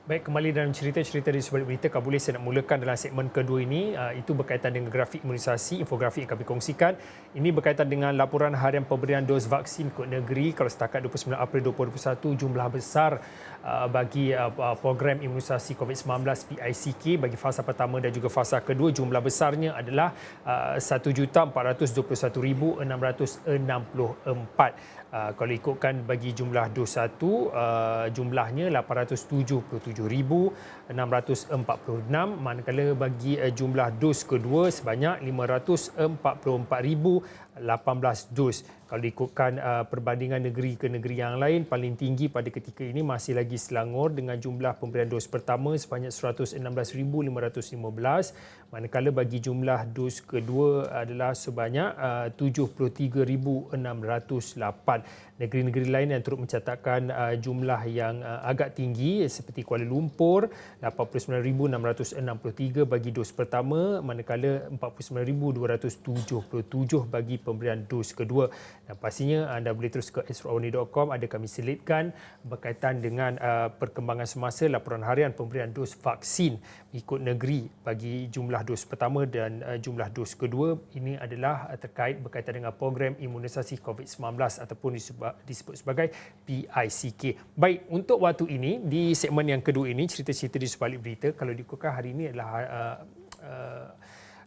Baik, kembali dalam cerita-cerita di sebalik berita, kalau boleh saya nak mulakan dalam segmen kedua ini, itu berkaitan dengan grafik imunisasi, infografik yang kami kongsikan. Ini berkaitan dengan laporan harian pemberian dos vaksin ke negeri. Kalau setakat 29 April 2021, jumlah besar bagi program imunisasi COVID-19 PICK bagi fasa pertama dan juga fasa kedua, jumlah besarnya adalah 1,422,664. Kalau ikutkan bagi jumlah dos satu, jumlahnya 877,646, manakala bagi jumlah dos kedua sebanyak 544,018 dos. Kalau ikutkan perbandingan negeri ke negeri yang lain, paling tinggi pada ketika ini masih lagi Selangor dengan jumlah pemberian dos pertama sebanyak 116,515, manakala bagi jumlah dos kedua adalah sebanyak 73,608. Negeri-negeri lain yang turut mencatatkan jumlah yang agak tinggi seperti Kuala Lumpur 89,663 bagi dos pertama, manakala 49,277 bagi pemberian dos kedua. Dan pastinya anda boleh terus ke esrawani.com, ada kami selitkan berkaitan dengan perkembangan semasa laporan harian pemberian dos vaksin ikut negeri bagi jumlah dos pertama dan jumlah dos kedua. Ini adalah terkait berkaitan dengan program imunisasi COVID-19 ataupun disebut sebagai PICK. Baik, untuk waktu ini di segmen yang kedua ini, cerita-cerita di sebalik berita, kalau diikutkan hari ini adalah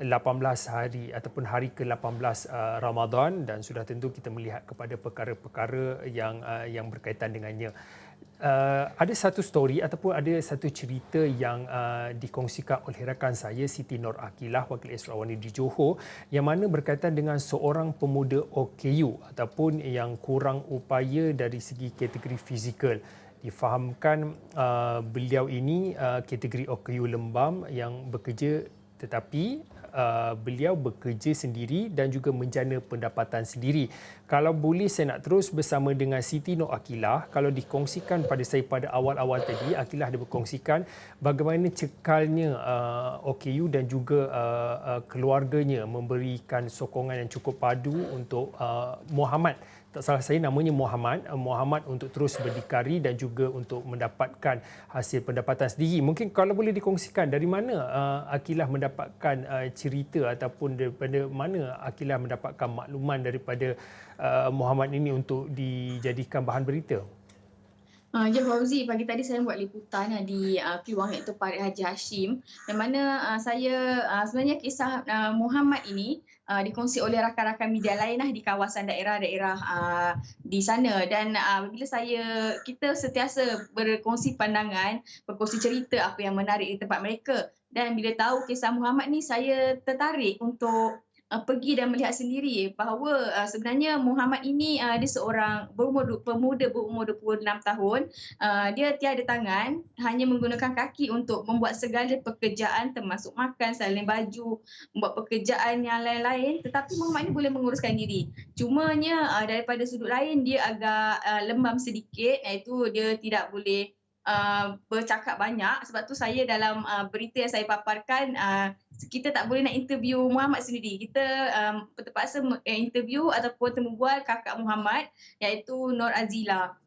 18 hari ataupun hari ke-18 Ramadan, dan sudah tentu kita melihat kepada perkara-perkara yang berkaitan dengannya. Ada satu story ataupun ada satu cerita yang dikongsikan oleh rakan saya Siti Nur Akilah, wakil Esrawani di Johor, yang mana berkaitan dengan seorang pemuda OKU ataupun yang kurang upaya dari segi kategori fizikal. Difahamkan beliau ini kategori OKU lembam yang bekerja, tetapi beliau bekerja sendiri dan juga menjana pendapatan sendiri. Kalau boleh saya nak terus bersama dengan Siti Nur Akilah. Kalau dikongsikan pada saya pada awal-awal tadi, Akilah ada berkongsikan bagaimana cekalnya OKU dan juga keluarganya memberikan sokongan yang cukup padu untuk Muhammad. Tak salah saya namanya Muhammad untuk terus berdikari dan juga untuk mendapatkan hasil pendapatan sendiri. Mungkin kalau boleh dikongsikan dari mana Akilah mendapatkan cerita ataupun daripada mana Akilah mendapatkan makluman daripada Muhammad ini untuk dijadikan bahan berita. Ya Fauzi, pagi tadi saya buat liputan di peluang iaitu Parit Haji Hashim, yang mana saya sebenarnya kisah Muhammad ini dikongsi oleh rakan-rakan media lain di kawasan daerah-daerah di sana, dan apabila kita sentiasa berkongsi pandangan, berkongsi cerita apa yang menarik di tempat mereka, dan bila tahu kisah Muhammad ni saya tertarik untuk pergi dan melihat sendiri bahawa sebenarnya Muhammad ini dia seorang pemuda berumur 26 tahun. Dia tiada tangan, hanya menggunakan kaki untuk membuat segala pekerjaan termasuk makan, salin baju, membuat pekerjaan yang lain-lain, tetapi Muhammad ini boleh menguruskan diri. Cumanya daripada sudut lain dia agak lembam sedikit, iaitu dia tidak boleh bercakap banyak. Sebab tu saya dalam berita yang saya paparkan, kita tak boleh nak interview Muhammad sendiri. Kita terpaksa interview ataupun temu bual kakak Muhammad, iaitu Nur Azila.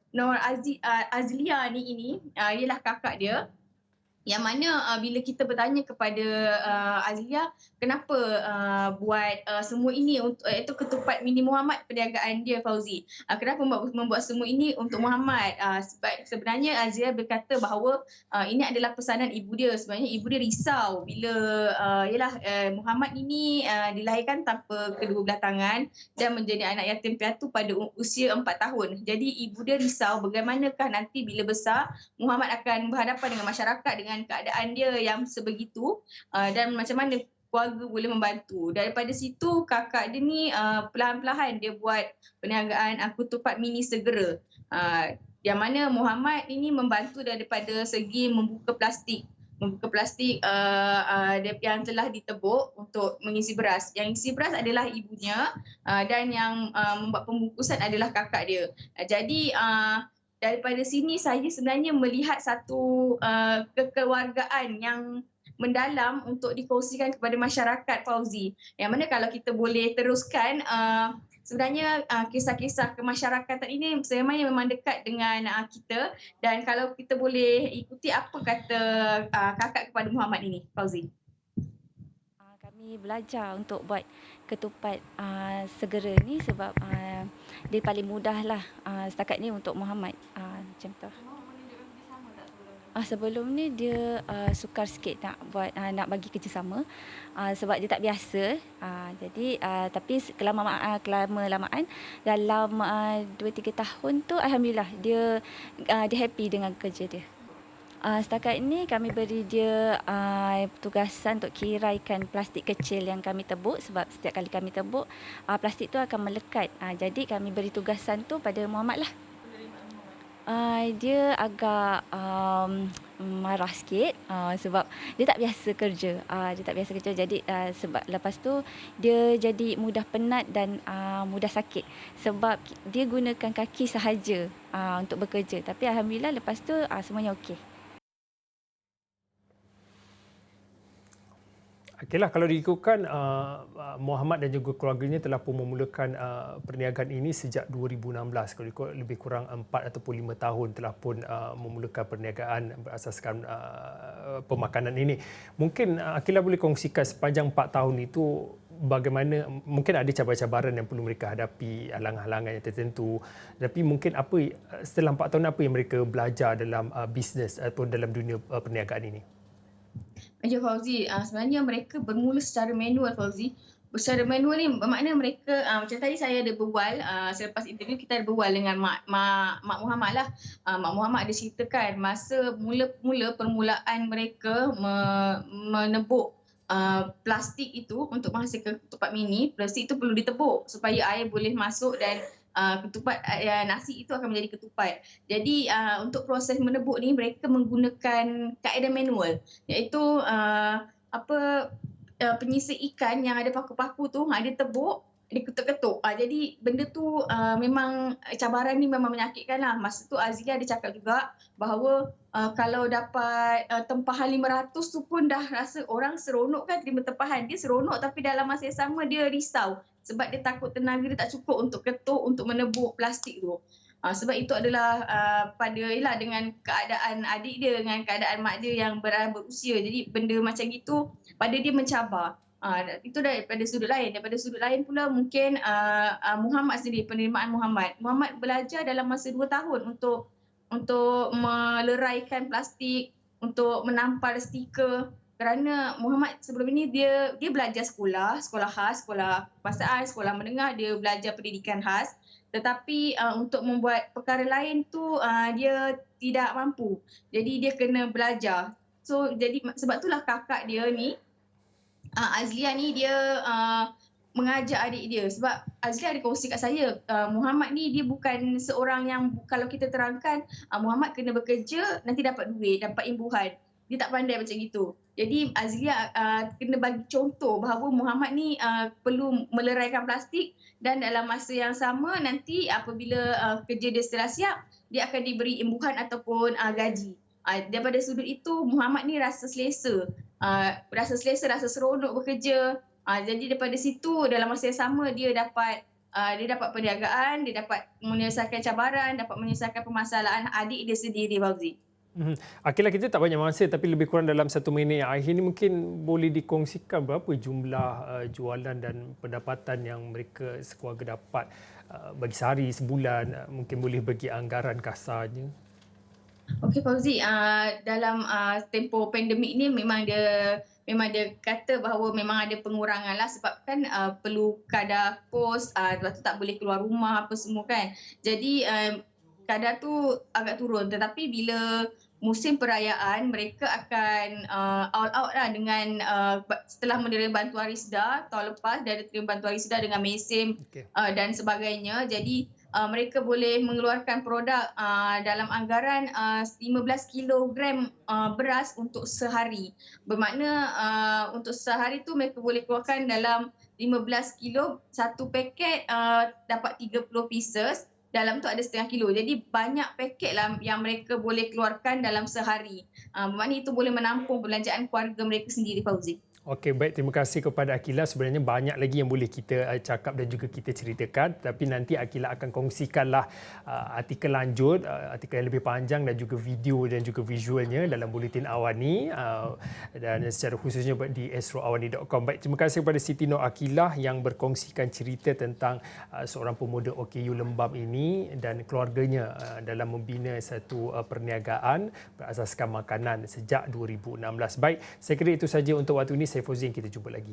Azlia ini ialah kakak dia, yang mana bila kita bertanya kepada Azlia kenapa buat semua ini untuk itu ketupat mini Muhammad, perniagaan dia Fauzi. Kenapa membuat semua ini untuk Muhammad? Sebab sebenarnya Azlia berkata bahawa ini adalah pesanan ibu dia. Sebenarnya ibu dia risau bila Muhammad ini dilahirkan tanpa kedua belah tangan dan menjadi anak yatim piatu pada usia 4 tahun. Jadi ibu dia risau bagaimanakah nanti bila besar Muhammad akan berhadapan dengan masyarakat dengan keadaan dia yang sebegitu, dan macam mana keluarga boleh membantu. Daripada situ kakak dia ni perlahan-lahan dia buat perniagaan ketupat mini segera, yang mana Muhammad ini membantu daripada segi membuka plastik dia yang telah ditebuk untuk mengisi beras. Yang isi beras adalah ibunya, dan yang membuat pembungkusan adalah kakak dia. Jadi daripada sini saya sebenarnya melihat satu kekeluargaan yang mendalam untuk dikongsikan kepada masyarakat Fauzi. Yang mana kalau kita boleh teruskan sebenarnya kisah-kisah kemasyarakatan ini sebenarnya memang dekat dengan kita, dan kalau kita boleh ikuti apa kata kakak kepada Muhammad ini, Fauzi. Kami belajar untuk buat ketupat segera ni sebab dia paling mudah lah setakat ni untuk Muhammad. Macam tu. Sebelum ni dia sukar sikit nak buat nak bagi kerjasama sebab dia tak biasa. Jadi tapi kelama-lamaan dalam 2-3 tahun tu alhamdulillah dia happy dengan kerja dia. Setakat ini kami beri dia tugasan untuk kiraikan plastik kecil yang kami tebuk sebab setiap kali kami tebuk plastik tu akan melekat. Jadi kami beri tugasan tu pada Muhammad lah. Dia agak marah sikit sebab dia tak biasa kerja. Jadi sebab lepas tu dia jadi mudah penat dan mudah sakit sebab dia gunakan kaki sahaja untuk bekerja. Tapi alhamdulillah lepas tu semuanya okey. Okeylah, kalau diikutkan Muhammad dan juga keluarganya telah pun memulakan perniagaan ini sejak 2016. Kalau ikut lebih kurang 4 ataupun 5 tahun telah pun memulakan perniagaan berasaskan pemakanan ini. Mungkin Aqeelah boleh kongsikan sepanjang 4 tahun itu bagaimana, mungkin ada cabaran-cabaran yang perlu mereka hadapi, halangan-halangan yang tertentu. Tapi mungkin setelah 4 tahun apa yang mereka belajar dalam bisnes ataupun dalam dunia perniagaan ini? Ya Fauzi, sebenarnya mereka bermula secara manual, Fauzi. Secara manual ni bermakna mereka, macam tadi saya ada berbual, selepas interview kita ada berbual dengan Mak Muhammad lah. Mak Muhammad ada ceritakan masa mula-mula permulaan mereka menebuk plastik itu untuk menghasilkan ketupat mini. Plastik itu perlu ditebuk supaya air boleh masuk dan ketupat nasi itu akan menjadi ketupat. Jadi untuk proses menebuk ni mereka menggunakan kaedah manual, iaitu penyisir ikan yang ada paku-paku tu dia tebuk, dia ketuk-ketuk. Jadi benda tu memang cabaran ni memang menyakitkan lah. Masa tu Azlia ada cakap juga bahawa kalau dapat tempahan 500 tu pun dah rasa orang seronok kan terima tempahan. Dia seronok tapi dalam masa yang sama dia risau sebab dia takut tenaga dia tak cukup untuk ketuk, untuk menebuk plastik tu. Sebab itu adalah dengan keadaan adik dia, dengan keadaan mak dia yang berusia. Jadi benda macam itu pada dia mencabar. Itu daripada sudut lain. Daripada sudut lain pula mungkin Muhammad sendiri, penerimaan Muhammad. Muhammad belajar dalam masa 2 tahun untuk meleraikan plastik, untuk menampal stiker. Kerana Muhammad sebelum ini dia belajar sekolah khas, sekolah kebangsaan, sekolah menengah, dia belajar pendidikan khas. Tetapi untuk membuat perkara lain tu dia tidak mampu. Jadi dia kena belajar. So jadi sebab itulah kakak dia ni, Azlia ni dia mengajar adik dia. Sebab Azlia ada kongsi kat saya, Muhammad ni dia bukan seorang yang kalau kita terangkan Muhammad kena bekerja nanti dapat duit, dapat imbuhan. Dia tak pandai macam gitu. Jadi Azlia kena bagi contoh bahawa Muhammad ni perlu meleraikan plastik dan dalam masa yang sama nanti apabila kerja dia setelah siap, dia akan diberi imbuhan ataupun gaji. Daripada sudut itu Muhammad ni rasa selesa, rasa seronok bekerja. Jadi daripada situ dalam masa yang sama dia dapat perniagaan, dia dapat menyelesaikan cabaran, dapat menyelesaikan permasalahan adik dia sendiri, Fauzi. Aqeelah, kita tak banyak masa tapi lebih kurang dalam 1 minit yang akhir ni mungkin boleh dikongsikan berapa jumlah jualan dan pendapatan yang mereka sekeluarga dapat bagi sehari, sebulan, mungkin boleh bagi anggaran kasarnya. Okey Fauzi, dalam tempoh pandemik ni memang dia kata bahawa memang ada pengurangan lah sebab kan perlu kadar pos, lepas tu tak boleh keluar rumah apa semua kan. Jadi kadar tu agak turun, tetapi bila musim perayaan mereka akan all out lah dengan setelah menerima bantuan Risda tahun lepas, dia ada terima bantuan Risda dengan mesim dan sebagainya. Jadi mereka boleh mengeluarkan produk dalam anggaran 15 kilogram beras untuk sehari. Bermakna untuk sehari tu mereka boleh keluarkan dalam 15 kilo, satu paket dapat 30 pieces. Dalam tu ada setengah kilo. Jadi banyak paket lah yang mereka boleh keluarkan dalam sehari. Bermakna itu boleh menampung belanjaan keluarga mereka sendiri, Fauzi. Okey, baik. Terima kasih kepada Akila. Sebenarnya banyak lagi yang boleh kita cakap dan juga kita ceritakan. Tapi nanti Akila akan kongsikanlah artikel lanjut, artikel yang lebih panjang dan juga video dan juga visualnya dalam Buletin Awani dan secara khususnya di astroawani.com. Baik, terima kasih kepada Siti Nur Akila yang berkongsikan cerita tentang seorang pemuda OKU Lembam ini dan keluarganya dalam membina satu perniagaan berasaskan makanan sejak 2016. Baik, saya kira itu saja untuk waktu ini. Saya Fauzin, kita jumpa lagi.